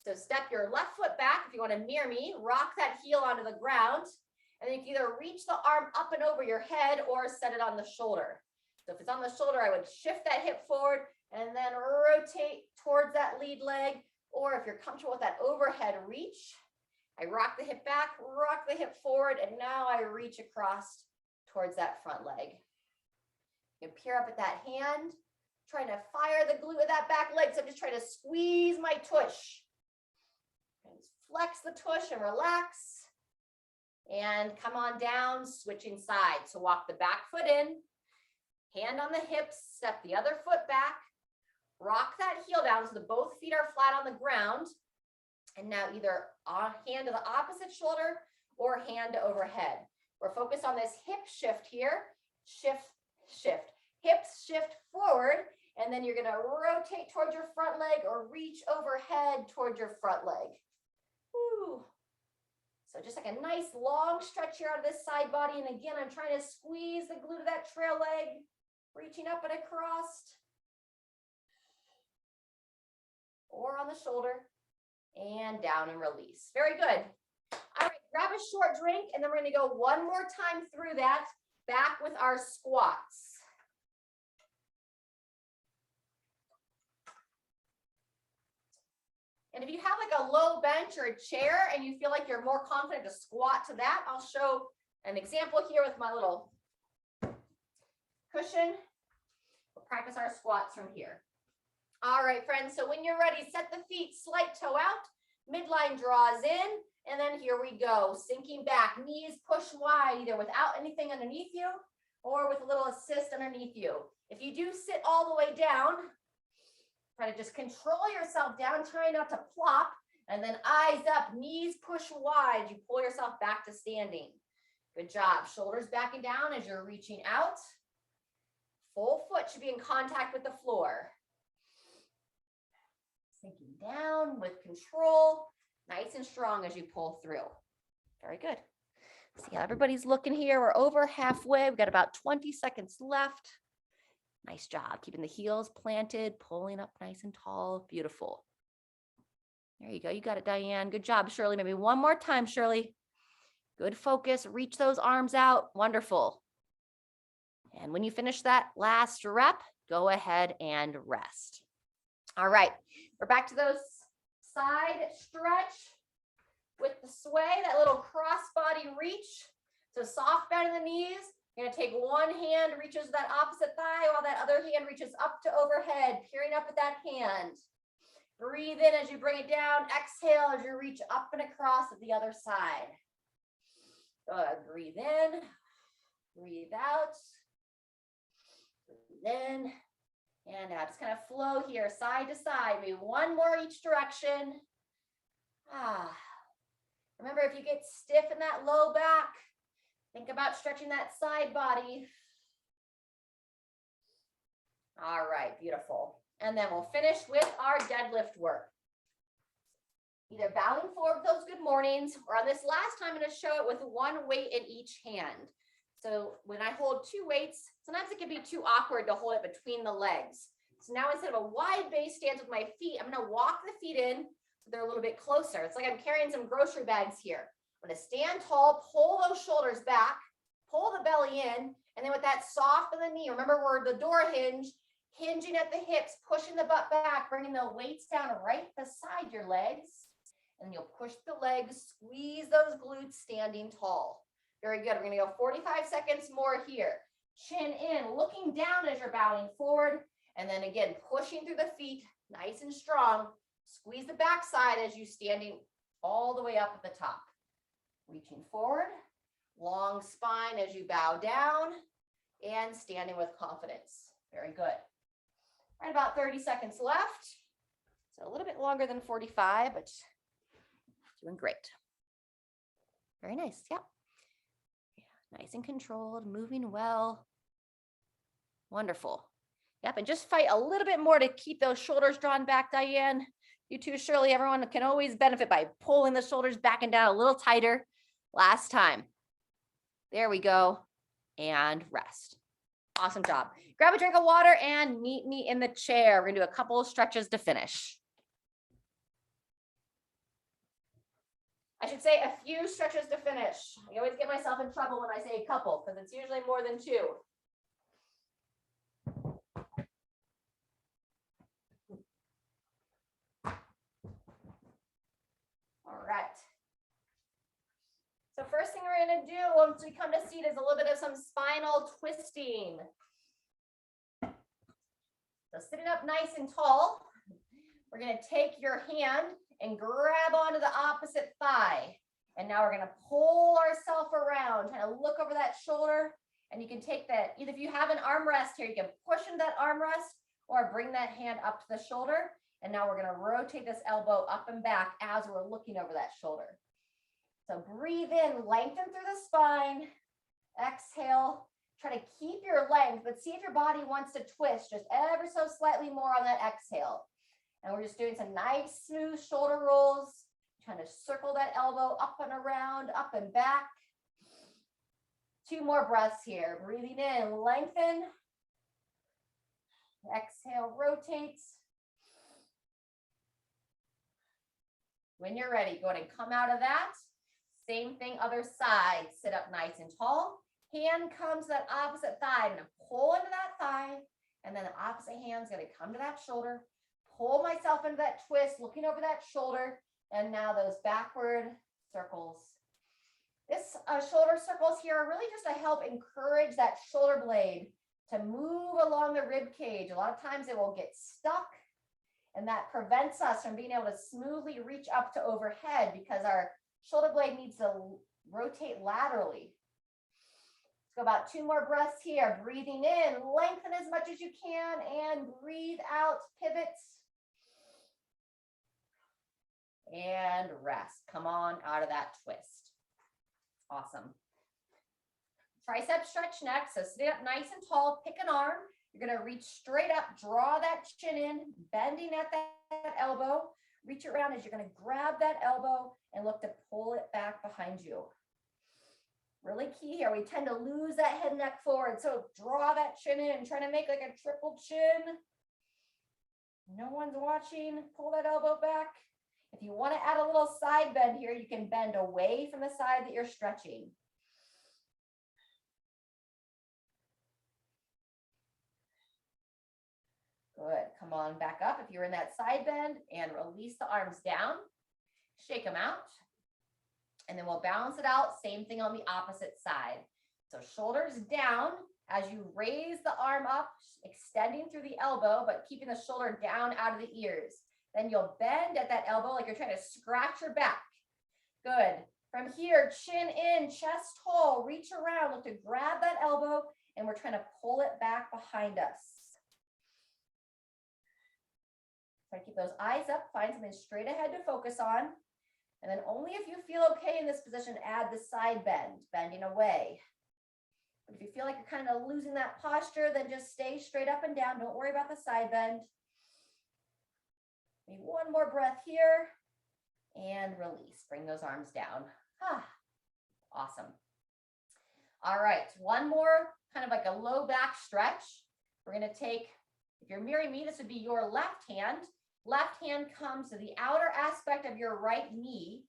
A: So step your left foot back. If you want to mirror me, rock that heel onto the ground. And then you can either reach the arm up and over your head or set it on the shoulder. So if it's on the shoulder, I would shift that hip forward and then rotate towards that lead leg. Or if you're comfortable with that overhead reach, I rock the hip back, rock the hip forward, and now I reach across towards that front leg. You peer up at that hand, trying to fire the glute of that back leg. So I'm just trying to squeeze my tush. And flex the tush and relax. And come on down, switching sides. So walk the back foot in, hand on the hips, step the other foot back, rock that heel down so that both feet are flat on the ground. And now either hand to the opposite shoulder or hand to overhead. We're focused on this hip shift here. Shift, shift. Hips shift forward, and then you're going to rotate towards your front leg or reach overhead towards your front leg. Woo. So just like a nice long stretch here out of this side body. And again, I'm trying to squeeze the glute of that trail leg, reaching up and across. Or on the shoulder. And down and release. Very good. All right, grab a short drink, and then we're going to go one more time through that, back with our squats. And if you have like a low bench or a chair and you feel like you're more confident to squat to that, I'll show an example here with my little cushion. We'll practice our squats from here. All right, friends, so when you're ready, set the feet slight toe out, midline draws in, and then here we go, sinking back, knees push wide, either without anything underneath you or with a little assist underneath you. If you do sit all the way down, try to just control yourself down, try not to plop, and then eyes up, knees push wide, you pull yourself back to standing. Good job, shoulders backing down as you're reaching out. Full foot should be in contact with the floor. Sinking down with control, nice and strong as you pull through. Very good. See how everybody's looking here. We're over halfway. We've got about 20 seconds left. Nice job. Keeping the heels planted, pulling up nice and tall. Beautiful. There you go. You got it, Diane. Good job, Shirley. Maybe one more time, Shirley. Good focus. Reach those arms out. Wonderful. And when you finish that last rep, go ahead and rest. All right, we're back to those side stretch with the sway, that little cross body reach. So soft bend in the knees. You're going to take one hand, reaches that opposite thigh, while that other hand reaches up to overhead, peering up at that hand. Breathe in as you bring it down. Exhale as you reach up and across at the other side. Good. Breathe in. Breathe out. Breathe in. And now just kind of flow here, side to side. Maybe one more each direction. Remember, if you get stiff in that low back, think about stretching that side body. All right, beautiful. And then we'll finish with our deadlift work. Either bowing forward with those good mornings, or on this last time, I'm going to show it with one weight in each hand. So when I hold two weights, sometimes it can be too awkward to hold it between the legs. So now instead of a wide base stance with my feet, I'm going to walk the feet in so they're a little bit closer. It's like I'm carrying some grocery bags here. I'm going to stand tall, pull those shoulders back, pull the belly in, and then with that soft in the knee, remember we're the door hinge, hinging at the hips, pushing the butt back, bringing the weights down right beside your legs. And you'll push the legs, squeeze those glutes, standing tall. Very good. We're going to go 45 seconds more here. Chin in, looking down as you're bowing forward. And then again, pushing through the feet, nice and strong. Squeeze the backside as you're standing all the way up at the top. Reaching forward, long spine as you bow down, and standing with confidence. Very good. Right, about 30 seconds left. So a little bit longer than 45, but doing great. Very nice. Yeah. Nice and controlled, moving well. Wonderful. Yep, and just fight a little bit more to keep those shoulders drawn back, Diane. You too, Shirley. Everyone can always benefit by pulling the shoulders back and down a little tighter. Last time. There we go. And rest. Awesome job. Grab a drink of water and meet me in the chair. We're going to do a couple of stretches to finish. I should say a few stretches to finish. I always get myself in trouble when I say a couple because it's usually more than two. right. So first thing we're going to do once we come to seat is a little bit of some spinal twisting. So sitting up nice and tall, we're going to take your hand and grab onto the opposite thigh. And now we're going to pull ourselves around, kind of look over that shoulder. And you can take that, either if you have an armrest here, you can push into that armrest or bring that hand up to the shoulder. And now we're going to rotate this elbow up and back as we're looking over that shoulder. So breathe in, lengthen through the spine. Exhale, try to keep your length, but see if your body wants to twist just ever so slightly more on that exhale. And we're just doing some nice smooth shoulder rolls, trying to circle that elbow up and around, up and back. 2 more breaths here. Breathing in, lengthen. Exhale, rotate. When you're ready, go ahead and come out of that. Same thing, other side. Sit up nice and tall. Hand comes to that opposite thigh. I'm going to pull into that thigh. And then the opposite hand's going to come to that shoulder. Pull myself into that twist, looking over that shoulder. And now those backward circles. This shoulder circles here are really just to help encourage that shoulder blade to move along the rib cage. A lot of times it will get stuck, and that prevents us from being able to smoothly reach up to overhead because our shoulder blade needs to rotate laterally. Let's go about 2 more breaths here. Breathing in, lengthen as much as you can, and breathe out, pivots. And rest. Come on out of that twist. Awesome. Tricep stretch next. So sit up nice and tall, pick an arm. You're going to reach straight up, draw that chin in, bending at that elbow. Reach around as you're going to grab that elbow and look to pull it back behind you. Really key here. We tend to lose that head and neck forward. So draw that chin in, trying to make like a triple chin. No one's watching. Pull that elbow back. If you want to add a little side bend here, you can bend away from the side that you're stretching. Good. Come on back up if you're in that side bend and release the arms down. Shake them out. And then we'll balance it out. Same thing on the opposite side. So shoulders down as you raise the arm up, extending through the elbow, but keeping the shoulder down out of the ears. Then you'll bend at that elbow like you're trying to scratch your back. Good. From here, chin in, chest tall, reach around, look to grab that elbow, and we're trying to pull it back behind us. Try to keep those eyes up, find something straight ahead to focus on. And then only if you feel okay in this position, add the side bend, bending away. But if you feel like you're kind of losing that posture, then just stay straight up and down. Don't worry about the side bend. Maybe 1 more breath here and release. Bring those arms down. Awesome. All right, 1 more kind of like a low back stretch. We're going to take, if you're mirroring me, this would be your left hand. Left hand comes to the outer aspect of your right knee.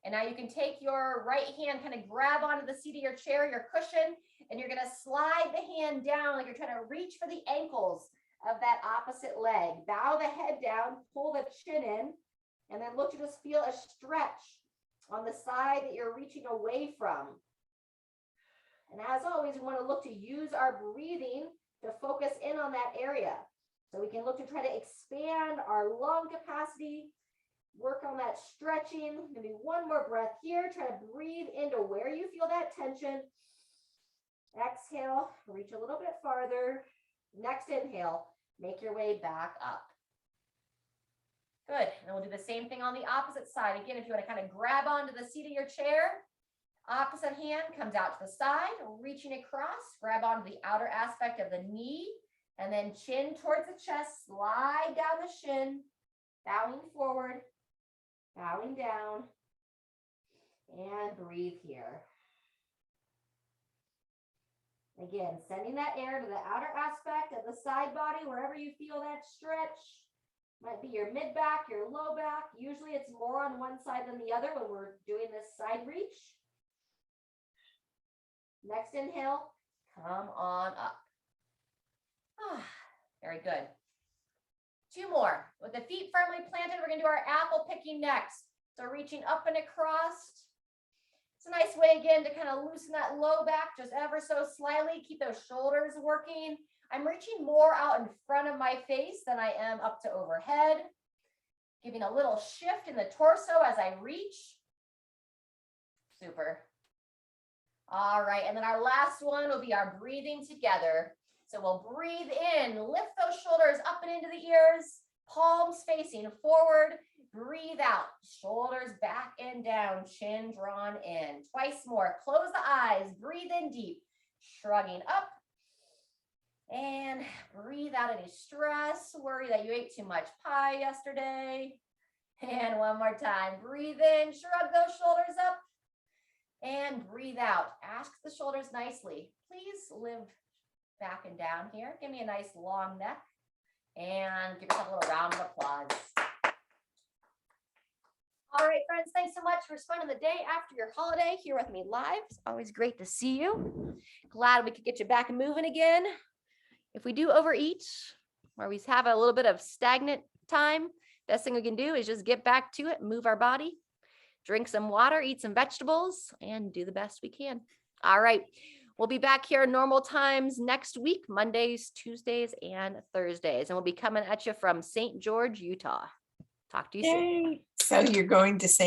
A: And now you can take your right hand, kind of grab onto the seat of your chair, your cushion, and you're going to slide the hand down like you're trying to reach for the ankles of that opposite leg. Bow the head down, pull the chin in, and then look to just feel a stretch on the side that you're reaching away from. And as always, we want to look to use our breathing to focus in on that area. So we can look to try to expand our lung capacity, work on that stretching. Maybe 1 more breath here. Try to breathe into where you feel that tension. Exhale, reach a little bit farther. Next inhale, make your way back up. Good. And we'll do the same thing on the opposite side. Again, if you want to kind of grab onto the seat of your chair, opposite hand comes out to the side, reaching across, grab onto the outer aspect of the knee, and then chin towards the chest, slide down the shin, bowing forward, bowing down, and breathe here. Again, sending that air to the outer aspect of the side body, wherever you feel that stretch. Might be your mid back, your low back. Usually it's more on one side than the other when we're doing this side reach. Next inhale, come on up. Very good. 2 more. With the feet firmly planted, we're going to do our apple picking next. So reaching up and across. It's a nice way again to kind of loosen that low back just ever so slightly. Keep those shoulders working. I'm reaching more out in front of my face than I am up to overhead. Giving a little shift in the torso as I reach. Super. All right, and then our last one will be our breathing together. So we'll breathe in, lift those shoulders up and into the ears, palms facing forward. Breathe out, shoulders back and down, chin drawn in. Twice more, close the eyes, breathe in deep, shrugging up. And breathe out any stress, worry that you ate too much pie yesterday. And one more time, breathe in, shrug those shoulders up. And breathe out, ask the shoulders nicely. Please live back and down here. Give me a nice long neck. And give yourself a little round of applause. All right, friends, thanks so much for spending the day after your holiday here with me live. It's always great to see you. Glad we could get you back moving again. If we do overeat, or we have a little bit of stagnant time, best thing we can do is just get back to it, move our body, drink some water, eat some vegetables, and do the best we can. All right, we'll be back here normal times next week, Mondays, Tuesdays, and Thursdays. And we'll be coming at you from St. George, Utah. Talk to you soon.
B: So you're going to St.